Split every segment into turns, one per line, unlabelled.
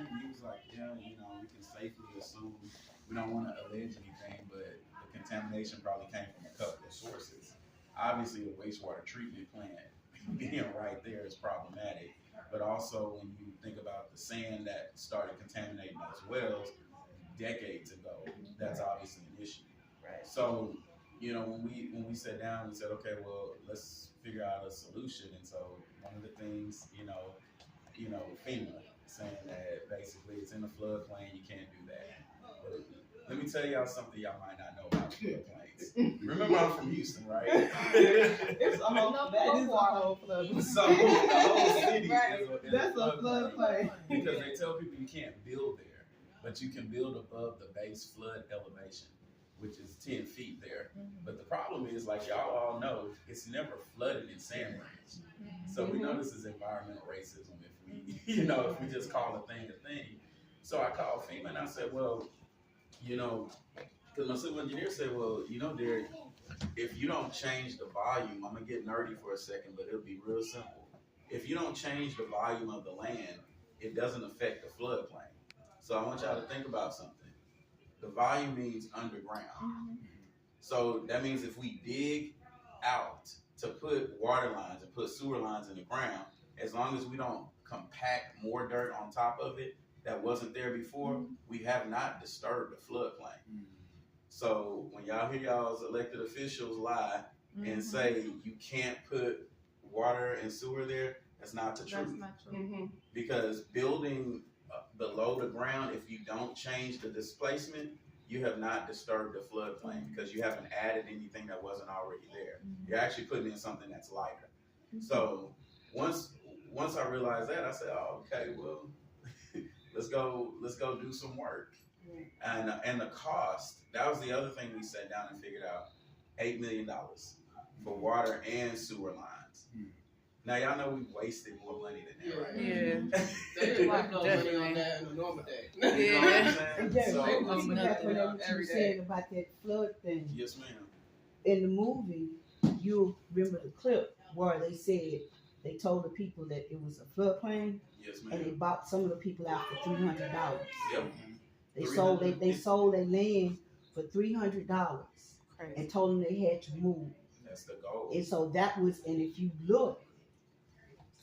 he was like, yeah, we can safely assume we don't want to allege anything, but the contamination probably came from a couple of sources. Obviously, the wastewater treatment plant being right there is problematic, but also when you think about the sand that started contaminating those wells decades ago, that's obviously an issue.
Right.
So, when we sat down, we said, okay, well, let's figure out a solution. And so one of the things, FEMA saying that basically it's in the floodplain, you can't do that. But let me tell y'all something y'all might not know about floodplains. Remember, I'm from Houston, right?
It's a whole, that is a whole floodplain.
So the whole city
Right.
is
That's a floodplain.
because they tell people you can't build there, but you can build above the base flood elevation, which is 10 feet there. But the problem is, like y'all all know, it's never flooded in Sand Branch. So we know this is environmental racism if we, if we just call a thing a thing. So I called FEMA and I said, well, because my civil engineer said, well, Derek, if you don't change the volume, I'm gonna get nerdy for a second, but it'll be real simple. If you don't change the volume of the land, it doesn't affect the floodplain. So I want y'all to think about something. The volume means underground. So that means if we dig out to put water lines and put sewer lines in the ground, as long as we don't compact more dirt on top of it that wasn't there before, we have not disturbed the floodplain. So when y'all hear y'all's elected officials lie and say you can't put water and sewer there, that's not the truth.
That's not true.
Because building below the ground, if you don't change the displacement, you have not disturbed the floodplain because you haven't added anything that wasn't already there. You're actually putting in something that's lighter. So once I realized that, I said, oh, okay, well, let's go do some work. And the cost, that was the other thing we sat down and figured out, $8 million for water and sewer lines. Now y'all know we wasted more money than that, right?
Yeah.
They didn't have no money on that in a normal day.
You know what I'm saying? So,
Every
you
day.
said about that flood thing.
yes, ma'am.
In the movie, you remember the clip where they told the people that it was a floodplain,
Yes,
and they
ma'am.
bought some of the people out for $300.
Yep.
They sold their land for $300
Crazy.
and told them they had to move.
That's the goal.
And so that was, and if you look,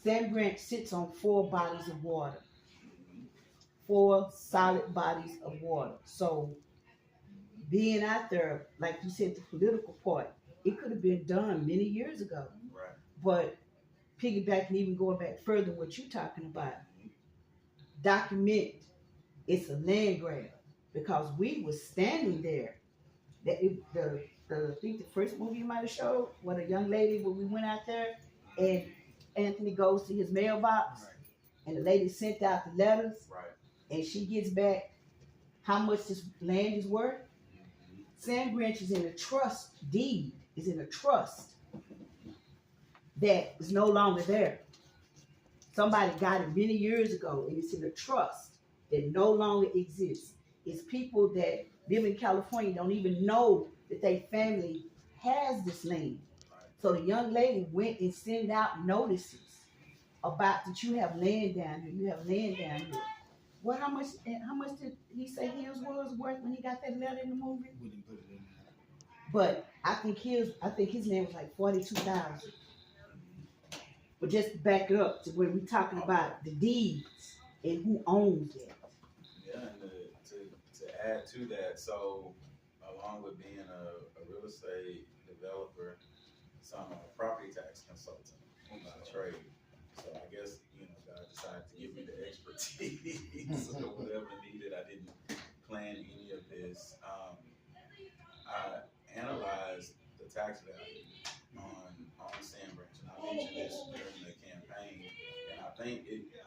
Sand Branch sits on 4 bodies of water, 4 solid bodies of water. So being out there, like you said, the political part, it could have been done many years ago.
Right.
But piggybacking, even going back further, what you're talking about, document it's a land grab because we were standing there. I think the first movie you might have showed, when a young lady, when we went out there, and Anthony goes to his mailbox, and the lady sent out the letters,
Right.
and she gets back how much this land is worth. Sand Branch is in a trust deed, is in a trust that is no longer there. Somebody got it many years ago, and it's in a trust that no longer exists. It's people that live in California don't even know that their family has this land. So the young lady went and sent out notices about that you have land down here, you have land down here. Well, how much did he say his was worth when he got that letter in the movie?
We didn't put it in there.
But I think his name was like 42,000. But just to back it up to where we're talking about the deeds and who owns it.
Yeah, and to add to that, so along with being a real estate developer, so I'm a property tax consultant by trade. So I guess, God decided to give me the expertise or whatever needed. I didn't plan any of this. I analyzed the tax value on Sand Branch, and I mentioned this during the campaign. And I think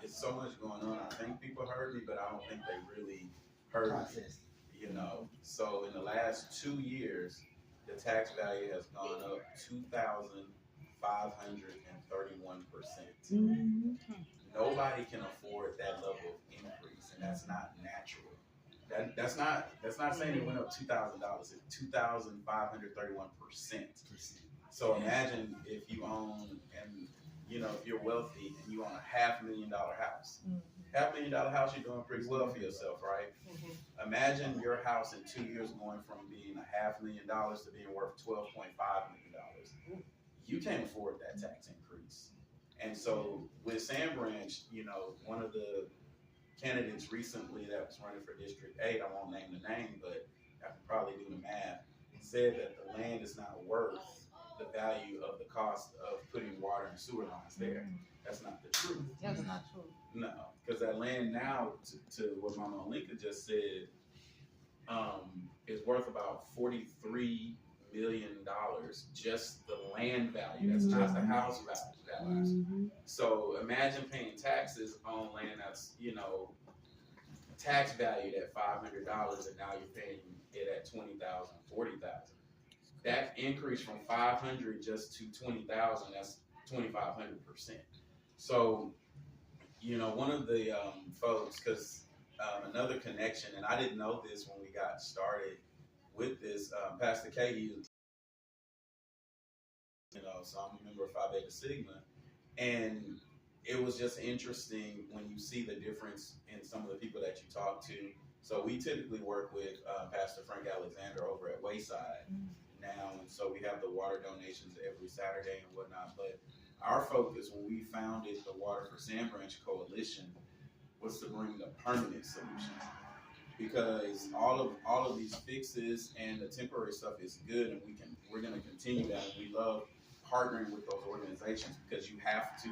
it's so much going on. I think people heard me, but I don't think they really heard me. So in the last 2 years, the tax value has gone up 2,531%. Nobody can afford that level of increase, and that's not natural. That's not saying it went up $2,000. It's 2,531%. So imagine if you own, and if you're wealthy and you own a $500,000 house, $500,000 house, you're doing pretty well for yourself, right? Imagine your house in 2 years going from being $500,000 to being worth $12.5 million. You can't afford that tax increase. And so with Sand Branch, you know, one of the candidates recently that was running for District 8, I won't name the name, but I can probably do the math, said that the land is not worth the value of the cost of putting water and sewer lines there. That's not the truth.
That's not true.
No, because that land now, to what Mama Olinka just said, is worth about $43 million, just the land value. That's not the house value. So imagine paying taxes on land that's, you know, tax valued at $500, and now you're paying it at $20,000, $40,000. That increase from 500 just to 20,000, that's 2,500%. So, you know, one of the folks, because another connection, and I didn't know this when we got started with this, Pastor K, you know, so I'm a member of Phi Beta Sigma, and it was just interesting when you see the difference in some of the people that you talk to. So we typically work with Pastor Frank Alexander over at Wayside now, and so we have the water donations every Saturday and whatnot. But our focus when we founded the Water for Sand Branch Coalition was to bring the permanent solution, because all of these fixes and the temporary stuff is good, and we're going to continue that, and we love partnering with those organizations, because you have to